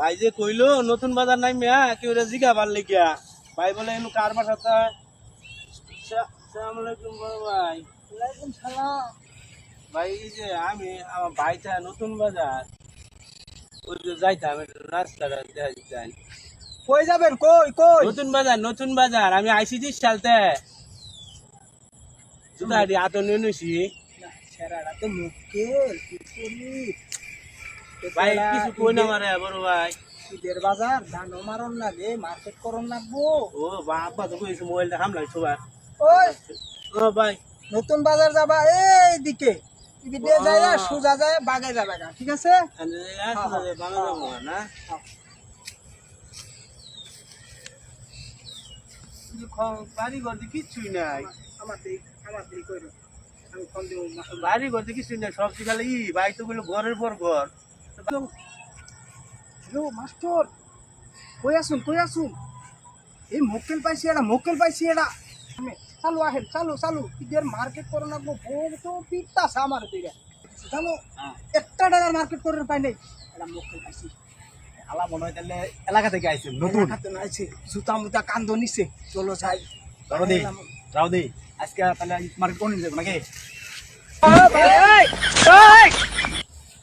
ভাই যে কইলো নতুন বাজার নাই মিয়া কেউ জিগা পারলে গিয়া ভাই বলে এনু কার বাসাতে আসসালামু আলাইকুম বড় ভাই। ওয়ালাইকুম সালাম। ভাই এই যে আমি আমার ভাইটা নতুন বাজার ওই যে যাইতাম রাস্তাটা দেখা যাই। কই যাবেন? কই কই? নতুন বাজার আমি আইসিটি সালতে জুতাটি আতো নিয়ে নিছি। সেরাটা তো মুকেল কি করি? ভাই কিছু কই না মারে বড় ভাই। ঈদের বাজার ধান মারন লাগে, মার্কেট করন লাগবো। ও বাবা তো কইছে মোবাইলটা হামলাই সবার। ওই ও ভাই নতুন বাজার যাবা এইদিকে, এদিকে যায় সোজা যায় বাগে যাবে গা, ঠিক আছে? বাংলা যাবো না বাড়ি করতে কিচ্ছুই নাই। আমার দিক কইরো, আমি ফোন দিব। বাড়ি করতে কিছুই নাই, সব শিখালে ভাই তো বললো ঘরের পর ঘর। হ্যালো মাস্টার, কই আসুন? এই মক্কেল পাইছি এটা। চালু আহেন, চালু ঈদের মার্কেট করে লাগবো। বউ তো পিটতাছে আমার দিকে, জানো? একটা টাকার মার্কেট করে পাই নাই, এটা মক্কেল পাইছি। আলা মনে হয় তাহলে এলাকা থেকে আইছে নতুন হাতে নাইছে, জুতা মুতা কান্দ নিছে। চলো যাই। রাও দে আজকে তাহলে মার্কেট কোন যাবে নাকি?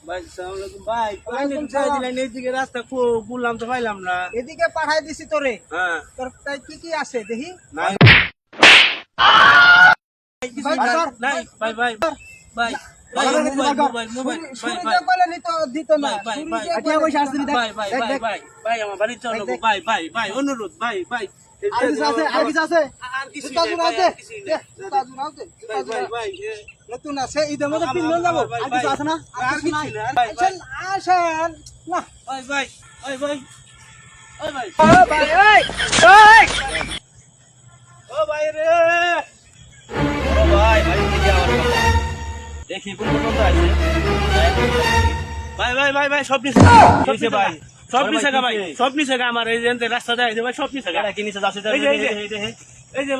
ভাই সালাম আলাইকুম ভাই। ওয়ালাইকুম চাই সালাম। দিলেন এইদিকে রাস্তা বললাম তো পাইলাম না। এদিকে পাঠাই দিছি তোরে। হ্যাঁ তোর তাই কি আছে দেখি? নাই ভাই, নাই ভাই ভাই ভাই শুরুতে বলে নিত দিত না। আটিয়া পয়সা আসছে নি দেখ। ভাই আমার বাড়ি চলো ভাই অনুরোধ ভাই আর কিছু আছে? আর কিছু জুতা জোড়া আছে? জুতা জোড়া আছে? ভাই নতুন আছে, ঈদের মধ্যে পিন্ড যাবো। আর কিছু আছে না? আর কিছু নাই আসেন না। ভাই ও ভাই রে ও ভাই ভাই দেখি আমার কথা দেখি কোন কোন আছে ভাই সব নিছে ভাই সব নিছে আমার এই যে রাস্তা যায় ভাই সব নিছে কি নিচে যাচ্ছে এই যে ভাই